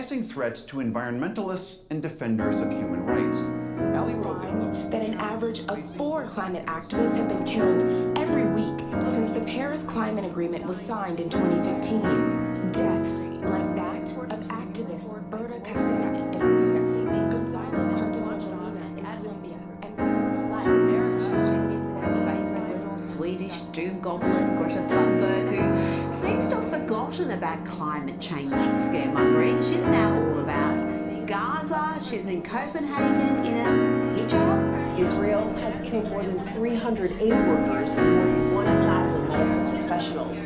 rising threats to environmentalists and defenders of human rights. Ali Rogan that an average of 4 climate activists have been killed every week since the Paris Climate Agreement was signed in 2015. Deaths like that of activist Berta Cáceres in Honduras, Gonzalo Cartagena in Colombia, and Swedish doom goblin Greta Thunberg, who seems to have forgotten about climate change scaremongering. She's now all about Gaza. She's in Copenhagen in a hijab. Israel has killed more than 300 aid workers and more than 1,000 medical professionals.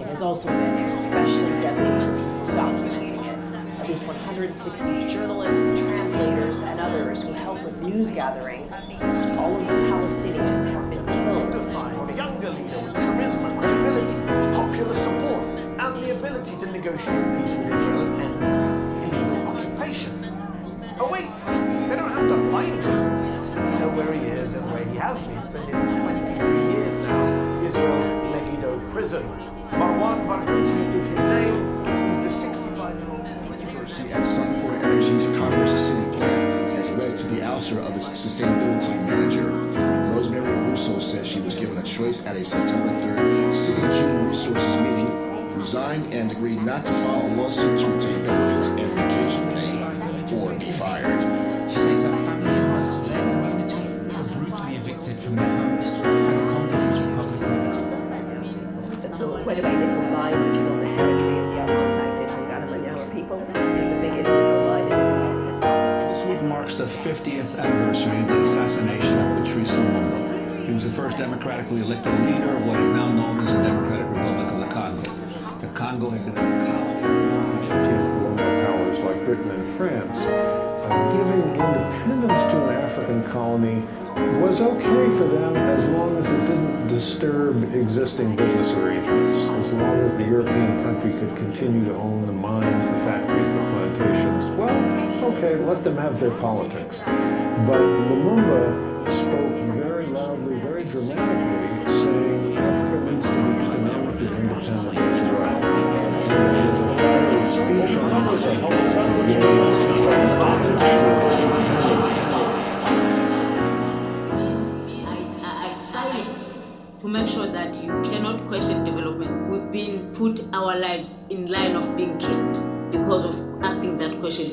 It has also been especially deadly for people documenting it. At least 160 journalists, translators, and others who help with news gathering. Almost all of the Palestinians have been killed. A younger leader with charisma, credibility, popular support, and the ability to negotiate peace with Israel and end illegal occupation. Oh wait, they don't have to find him. They know where he is and where he has been for nearly 23 years now. Israel's Megiddo prison. Marwan Barghouti is his name. He's the 65-year-old. At Sunport Energy's Commerce City plant has led to the ouster of its sustainability manager. Rosemary Russo says she was given a choice at a September 3rd City Human Resources meeting, resigned and agreed not to file a lawsuit to retain benefits and vacation pay or be fired. She says her family and most of their community were brutally evicted from their homes and the Congolese Republic of The Winnebago mine, which is on the territory of the uncontacted Gunnar people, is the biggest nickel mine in the world. This week marks the 50th anniversary of the assassination of Patrice Lumumba. He was the first democratically elected leader of what is now known as the Democratic Republic of the Congo. The Congo had been a colonial powers like Britain and France. Giving independence to an African colony was okay for them as long as it didn't disturb existing business arrangements, as long as the European country could continue to own the mines, the factories, the plantations. Well, okay, let them have their politics. But Lumumba spoke very loudly, very dramatically, saying Africa needs to be economically independent as well. I silence to make sure that you cannot question development. We've been put our lives in line of being killed because of asking that question.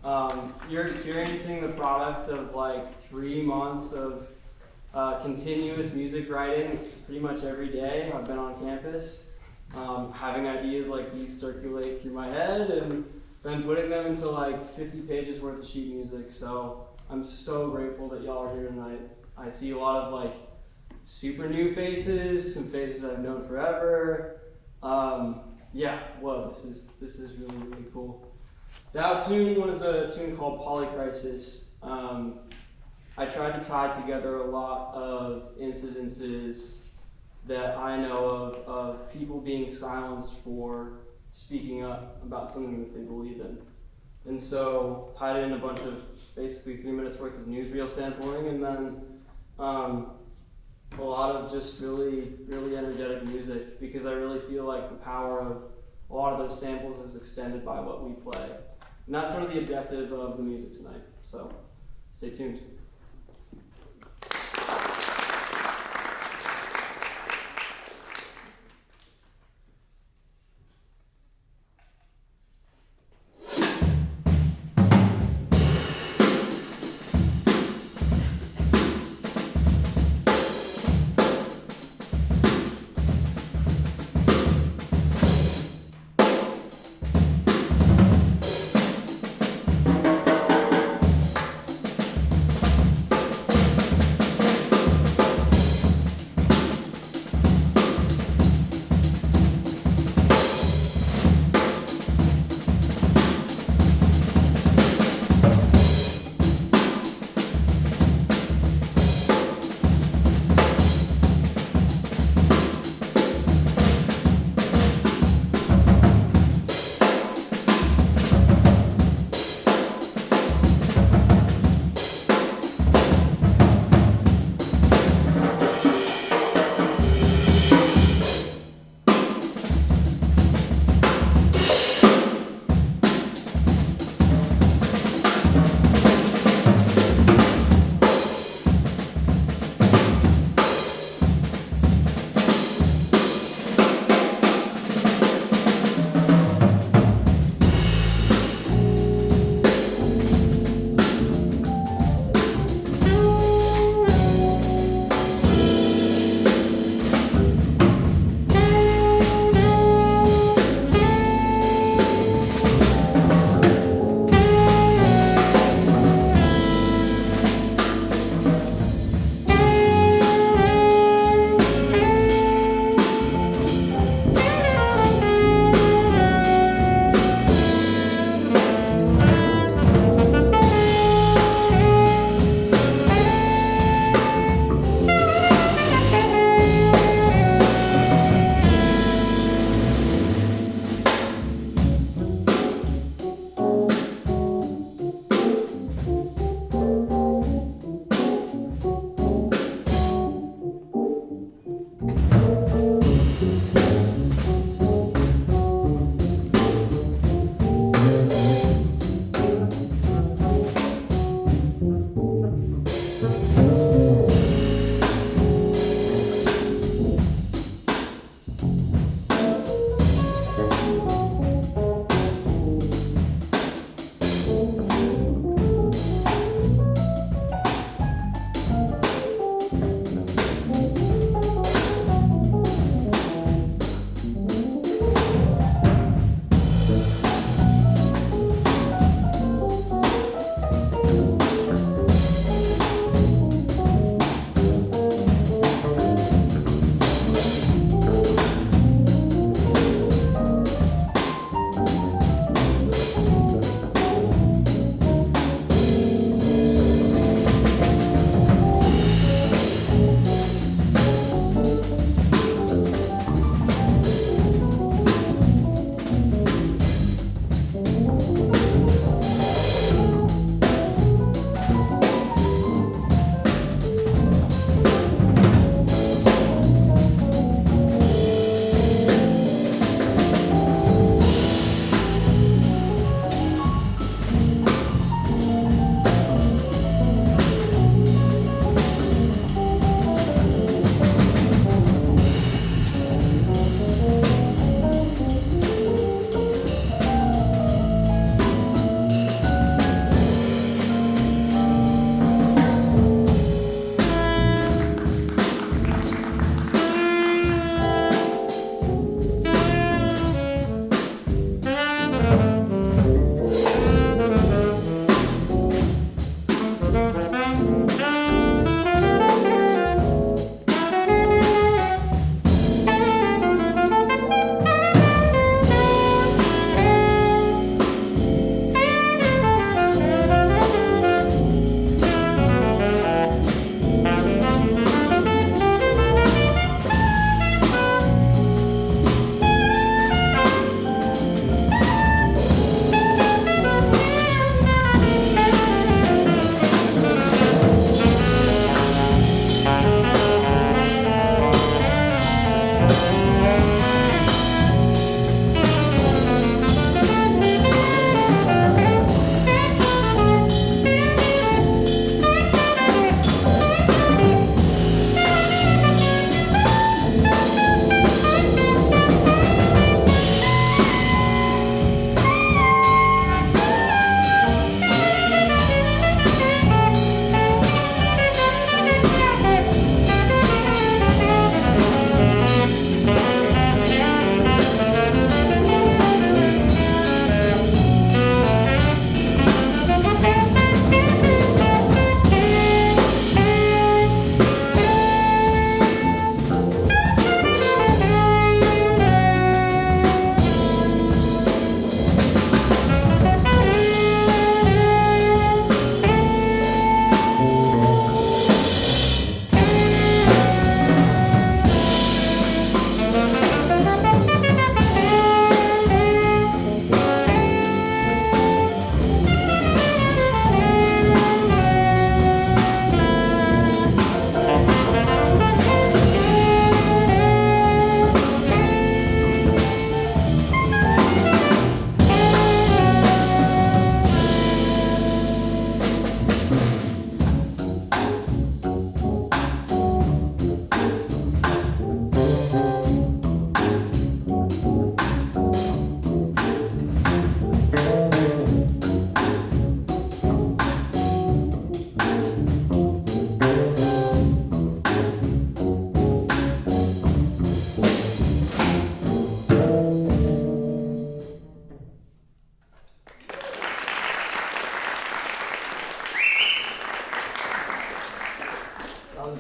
You're experiencing the product of like 3 months of continuous music writing pretty much every day. I've been on campus, having ideas like these circulate through my head and then putting them into like 50 pages worth of sheet music. So I'm so grateful that y'all are here tonight. I see a lot of like super new faces, some faces I've known forever. Yeah, whoa, this is really, really cool. The out tune was a tune called Polycrisis. I tried to tie together a lot of incidences that I know of people being silenced for speaking up about something that they believe in. And so tied in a bunch of basically 3 minutes worth of newsreel sampling, and then a lot of just really, really energetic music, because I really feel like the power of a lot of those samples is extended by what we play. And that's sort of the objective of the music tonight. So stay tuned.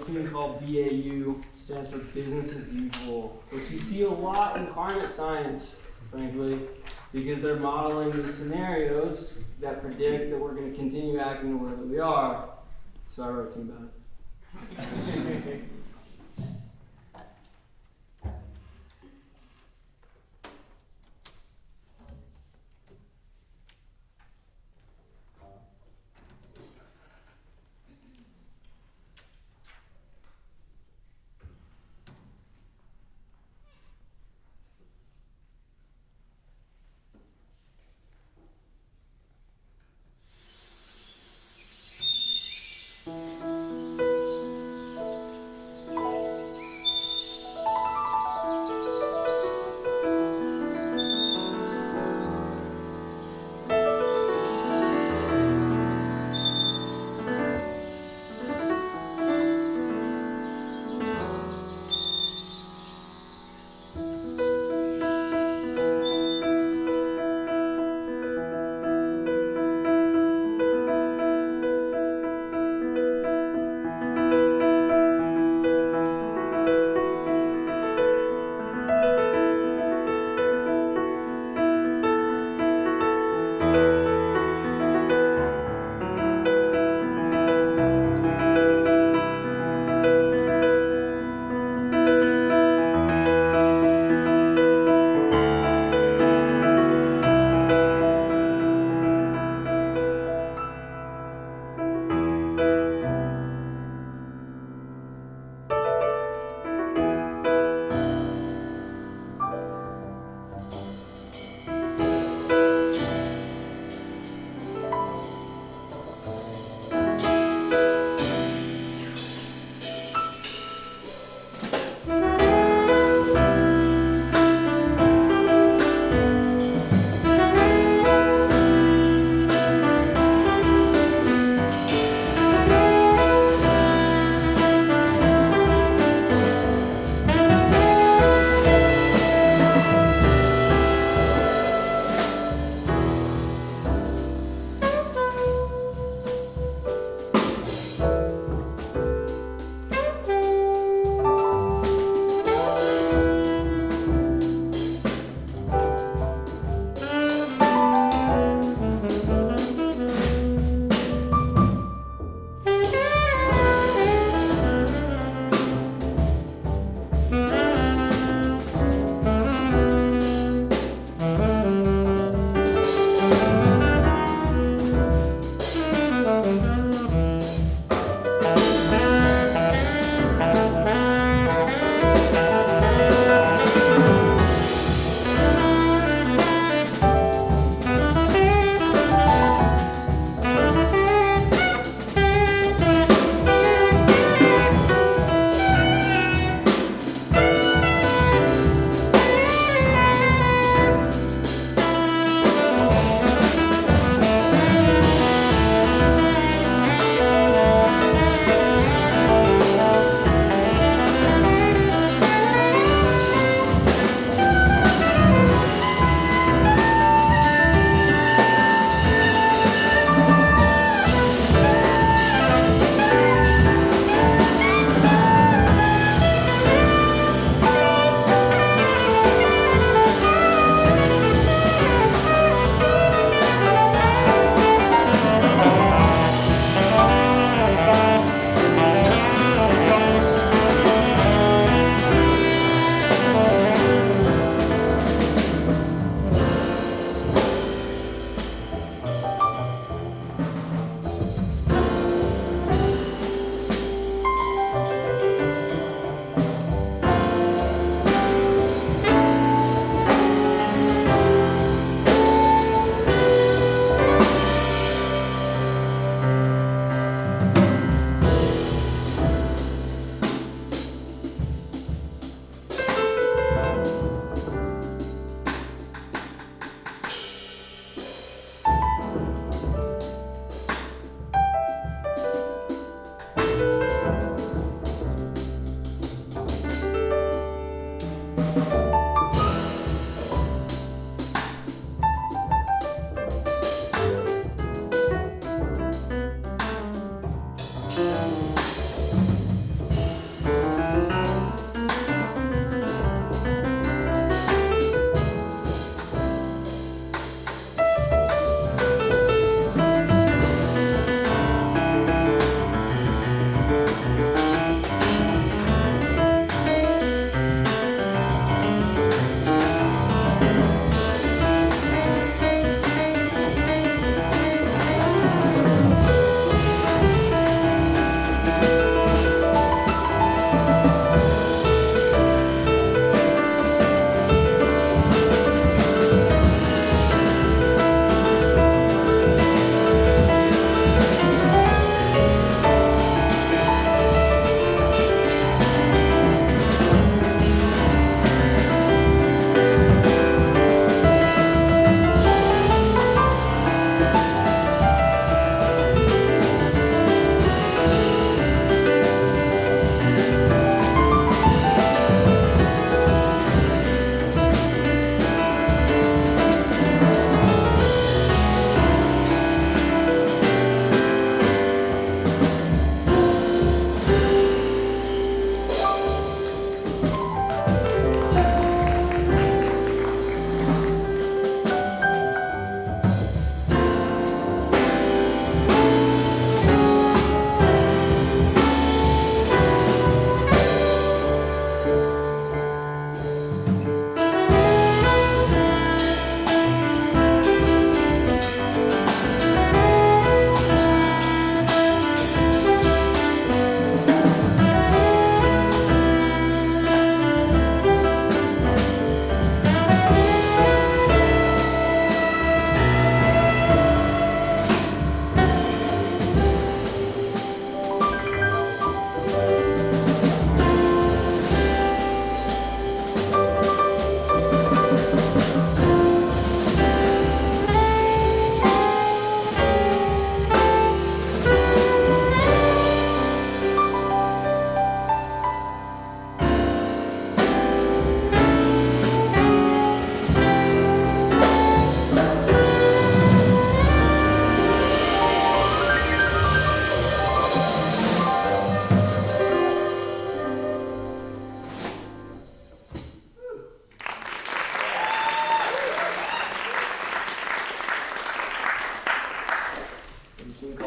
tune called BAU, stands for business as usual, which you see a lot in climate science, frankly, because they're modeling these scenarios that predict that we're going to continue acting the way that we are. So I wrote a tune about it.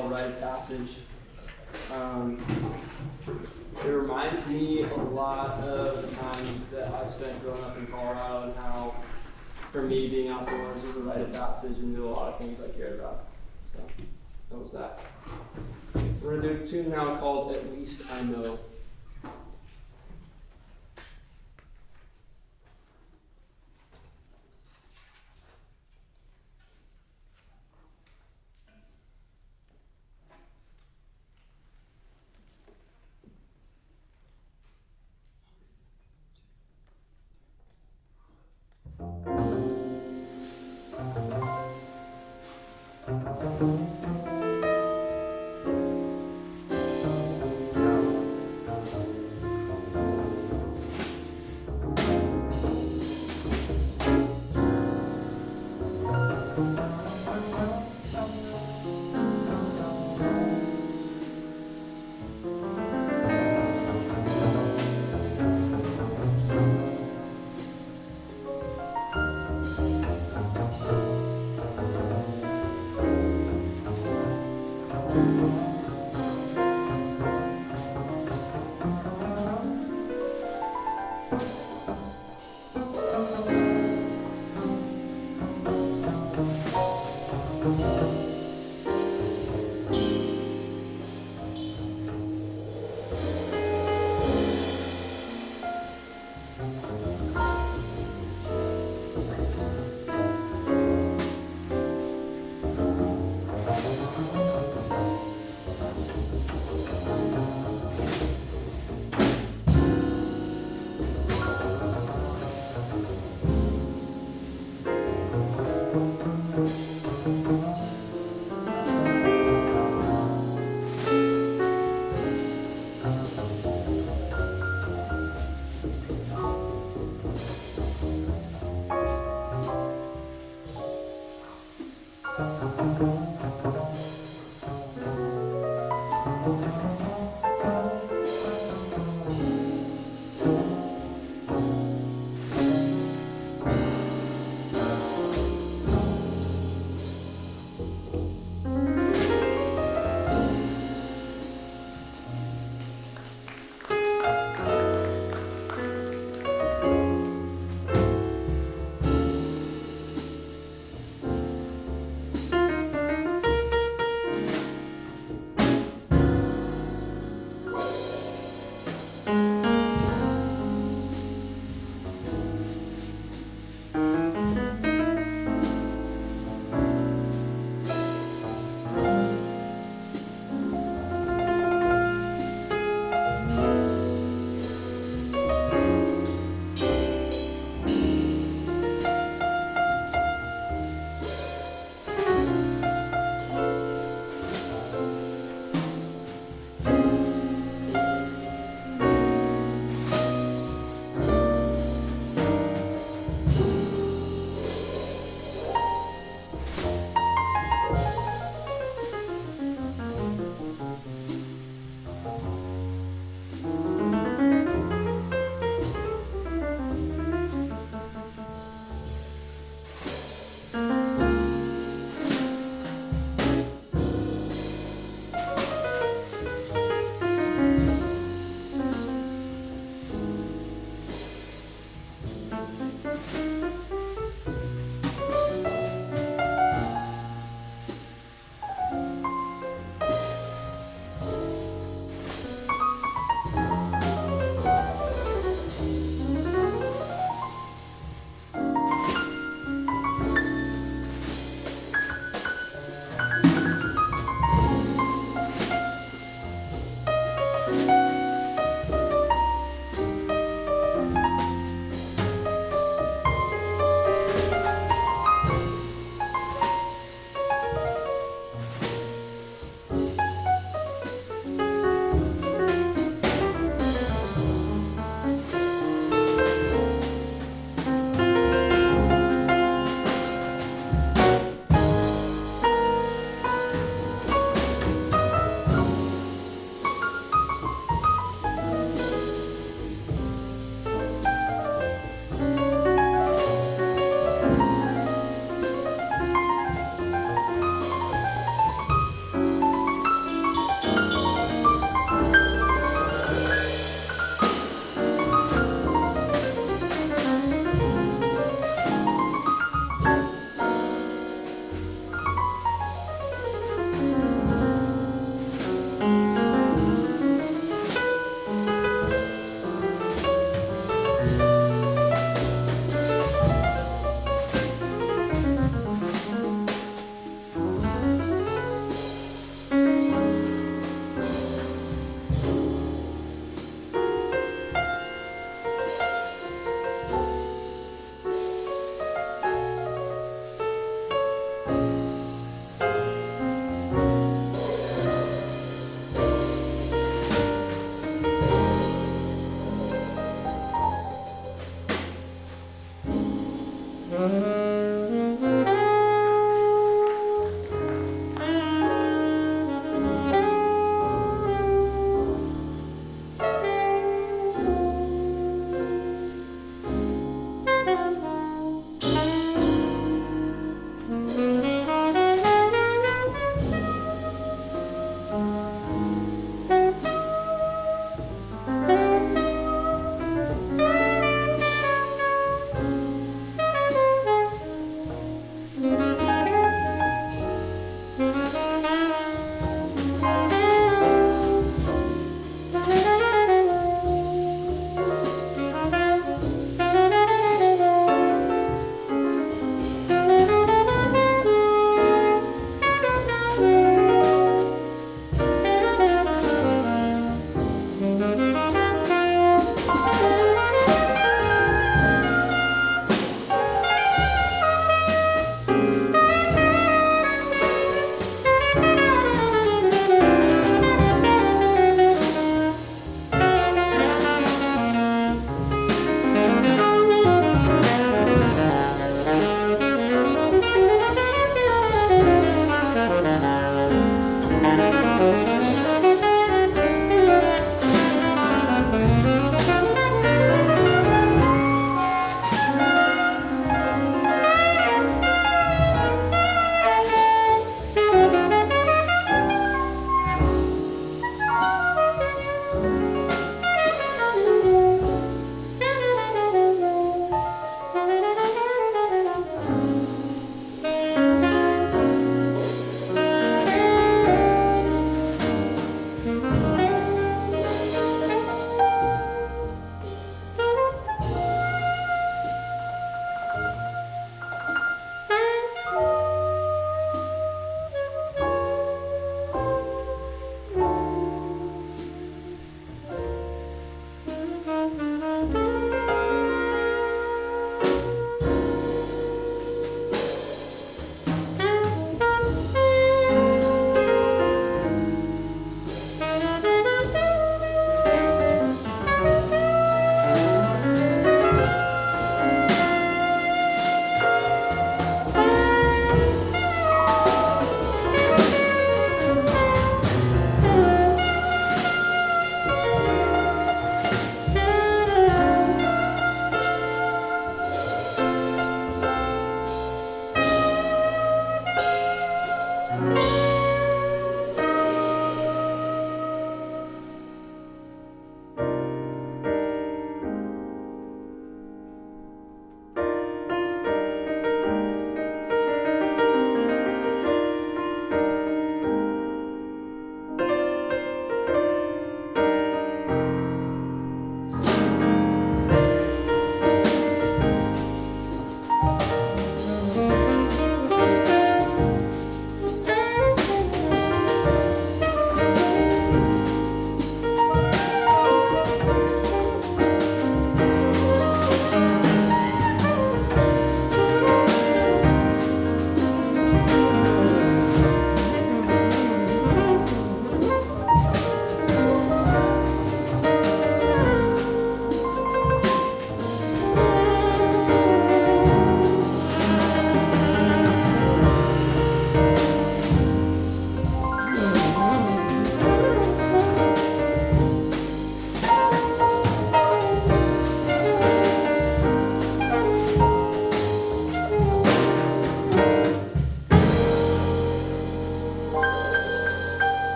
called Rite of Passage. It reminds me a lot of the time that I spent growing up in Colorado and how, for me, being outdoors was a rite of passage into a lot of things I cared about. So that was that. We're going to do a tune now called At Least I Know.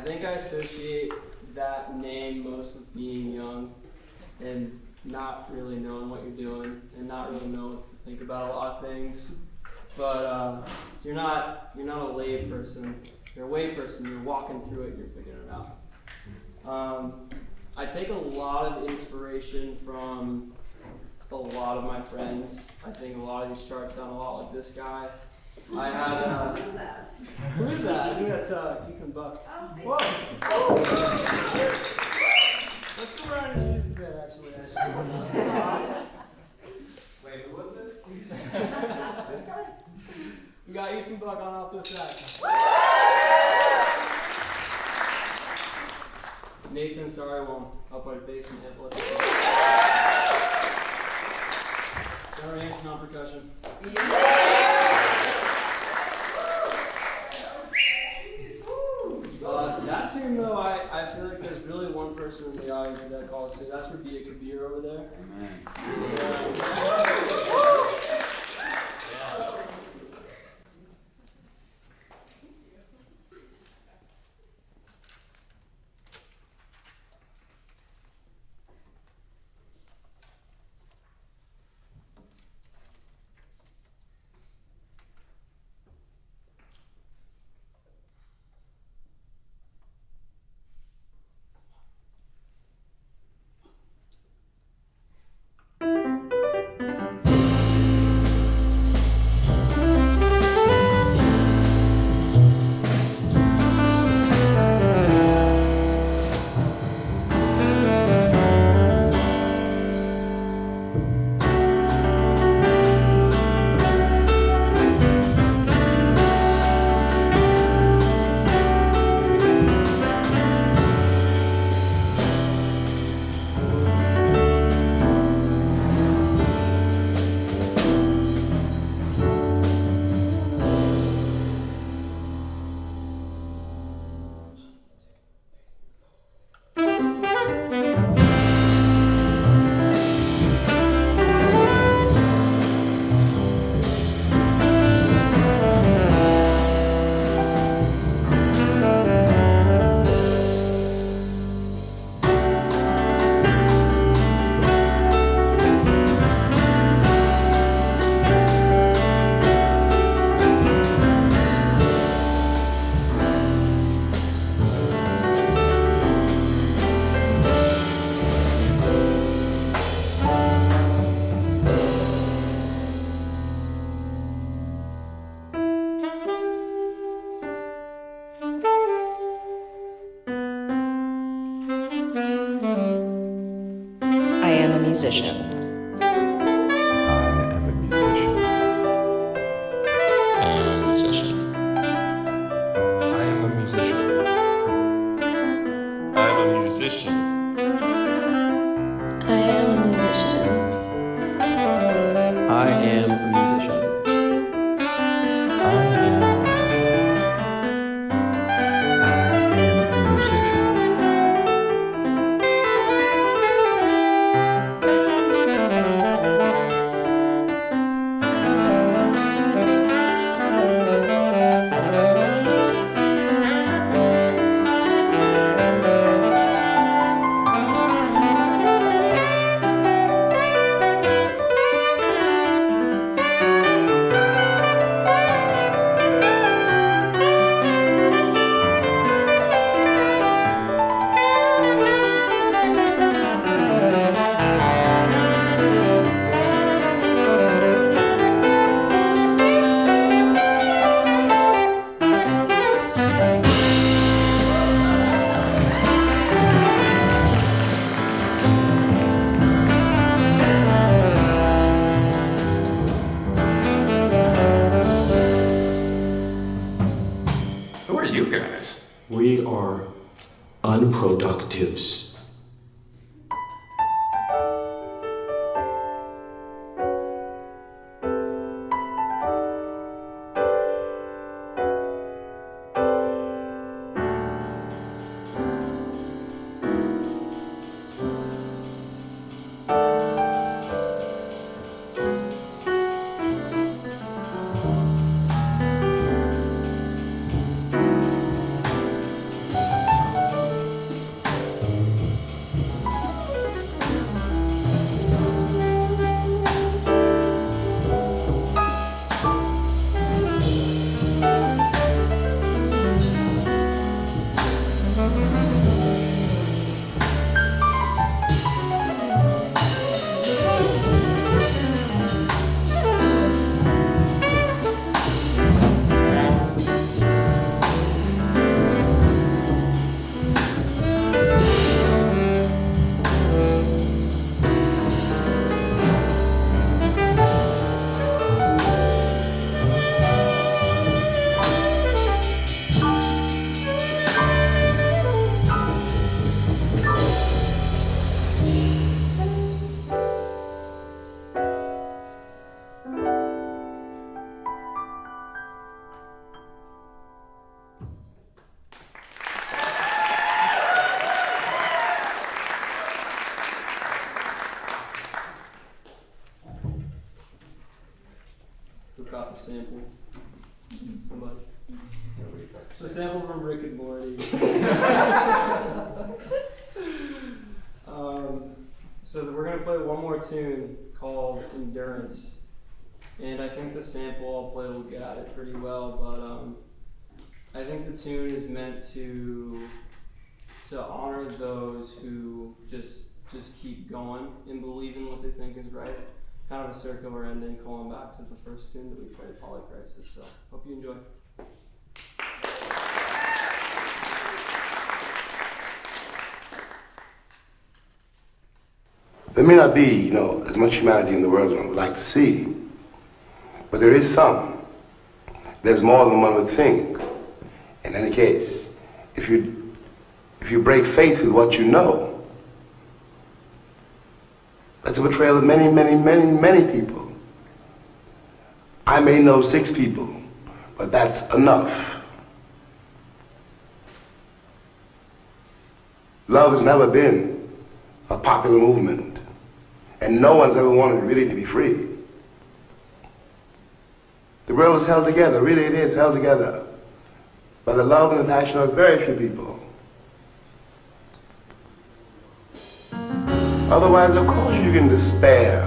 think I associate that name most with being young and not really knowing what you're doing and not really knowing what to think about a lot of things. But so you're not a lay person. You're a way person. You're walking through it. You're figuring it out. I take a lot of inspiration from a lot of my friends. I think a lot of these charts sound a lot like this guy. I had Who's that? who is that? I think that's Ethan Buck. Whoa! Let's go around and introduce the band, actually. Wait, who was it? This guy? We got Ethan Buck on alto sax. Nathan Sariowan, upright bass and hip lift. Gunnar Hanson on percussion. That tune, though, I feel like there's really one person in the audience that calls to. That's Rabia Kabir over there. musician. I am a musician. I am a musician. I am a musician. I am a musician. I am a musician. I am a musician. We are unproductives. Rick and Morty. So we're gonna play one more tune called Endurance, and I think the sample I'll play will get at it pretty well. But I think the tune is meant to honor those who just keep going and believe in what they think is right. Kind of a circular ending, calling back to the first tune that we played, Polycrisis. So hope you enjoy. There may not be, as much humanity in the world as one would like to see, but there is some. There's more than one would think. In any case, if you break faith with what you know, that's a betrayal of many, many, many, many people. I may know 6 people, but that's enough. Love has never been a popular movement. And no one's ever wanted really to be free. The world is held together, really it is held together, by the love and the passion of very few people. Otherwise, of course, you can despair.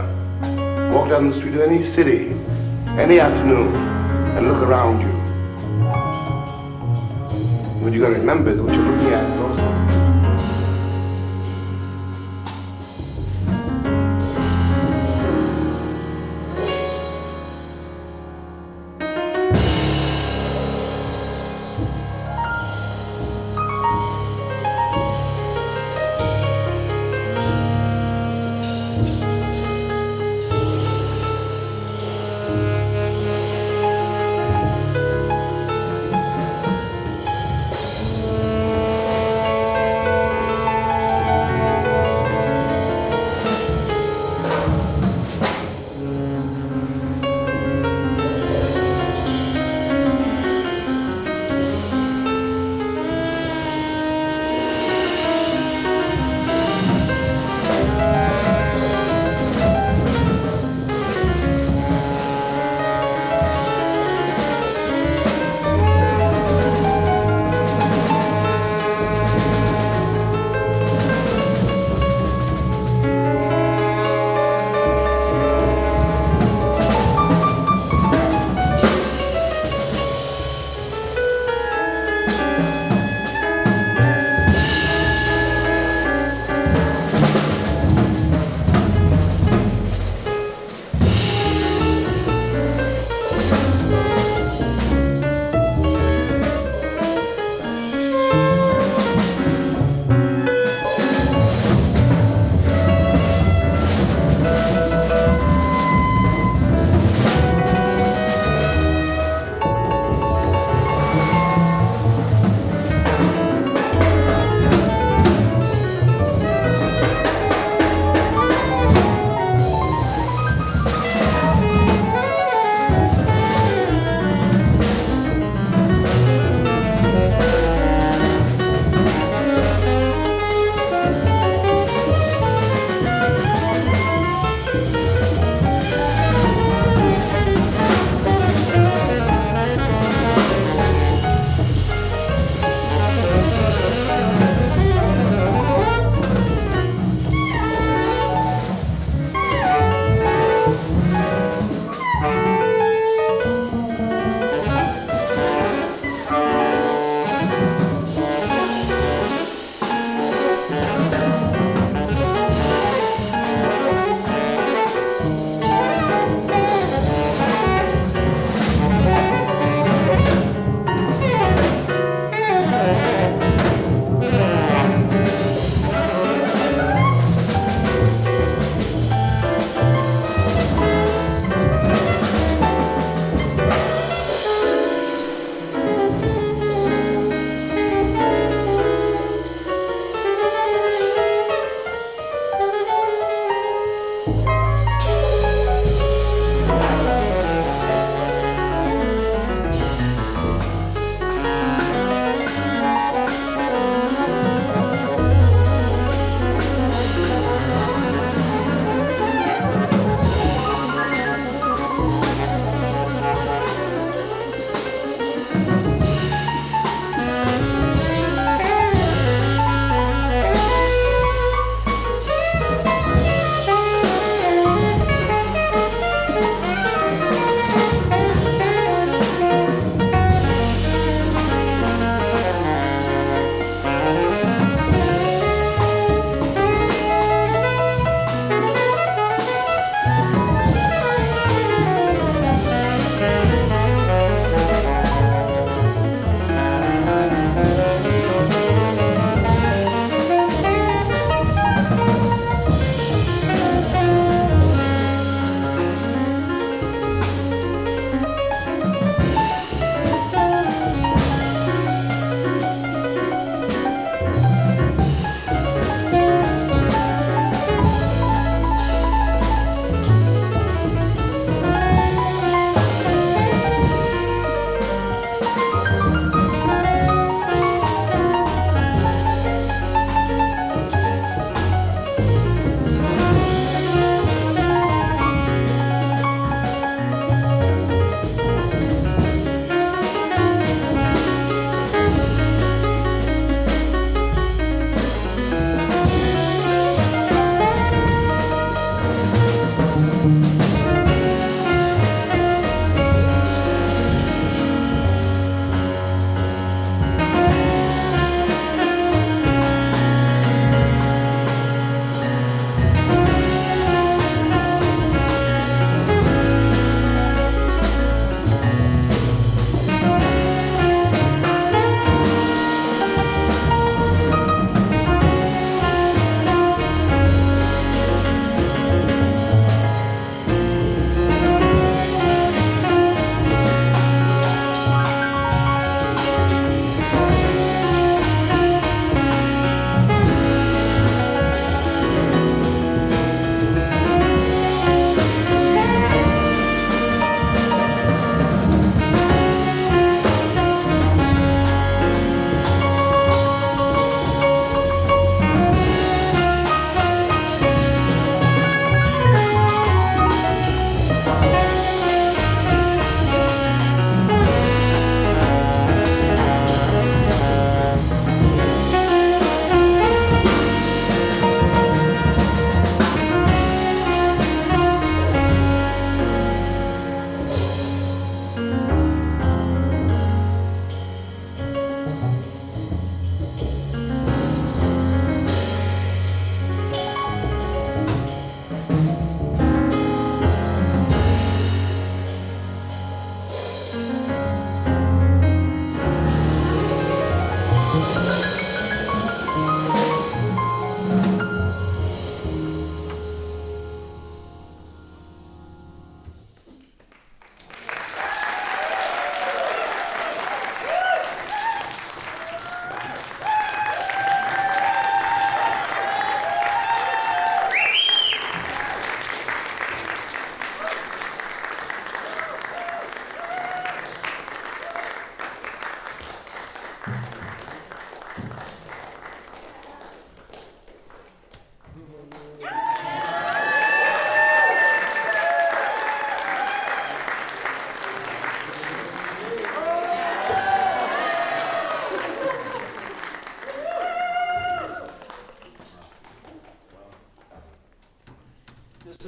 Walk down the street of any city, any afternoon, and look around you. What you're going to remember is what you're looking at is also.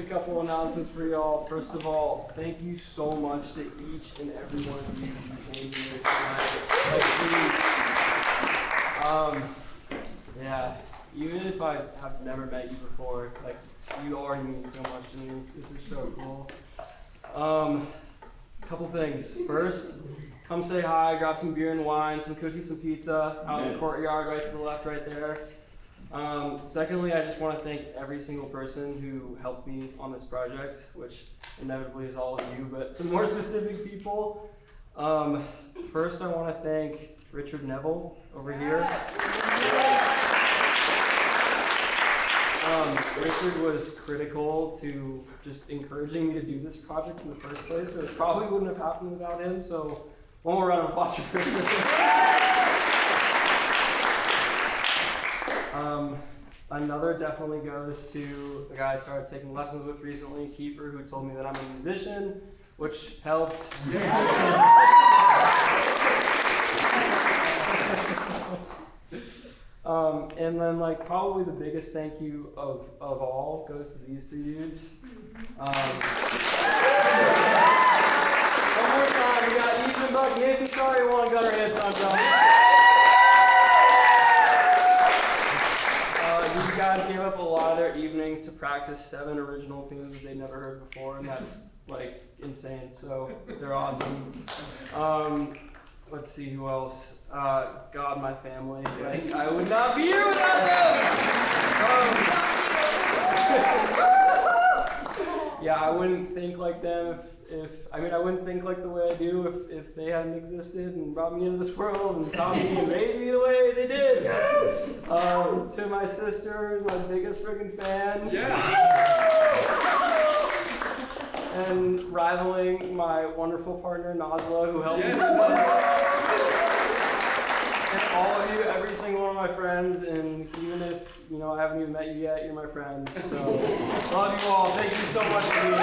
Couple announcements for y'all. First of all, thank you so much to each and every one of you who came here tonight. Yeah, even if I have never met you before, like, you already mean so much to me. This is so cool. Couple things. First, come say hi, grab some beer and wine, some cookies, some pizza out in the courtyard right to the left right there. Secondly, I just want to thank every single person who helped me on this project, which inevitably is all of you, but some more specific people. First, I want to thank Richard Neville over here. Richard was critical to just encouraging me to do this project in the first place, so it probably wouldn't have happened without him, so one more round of applause for Richard. Another definitely goes to the guy I started taking lessons with recently, Kiefer, who told me that I'm a musician, which helped. And then, like, probably the biggest thank you of all goes to these three dudes. One more time, we got Ethan Buck, Nathan Sariowan, Gunnar Hanson on drums. These guys gave up a lot of their evenings to practice 7 original tunes that they'd never heard before, and that's, like, insane, so they're awesome. Let's see who else. God, my family. Like, I would not be here without them! Yeah, I wouldn't think like them I wouldn't think like the way I do if they hadn't existed and brought me into this world and taught me and raised me the way they did. To my sister, my biggest freaking fan. And rivaling my wonderful partner, Nazla, who helped me with this. And all of you, every single one of my friends, and even if, I haven't even met you yet, you're my friend. So, love you all. Thank you so much for being here.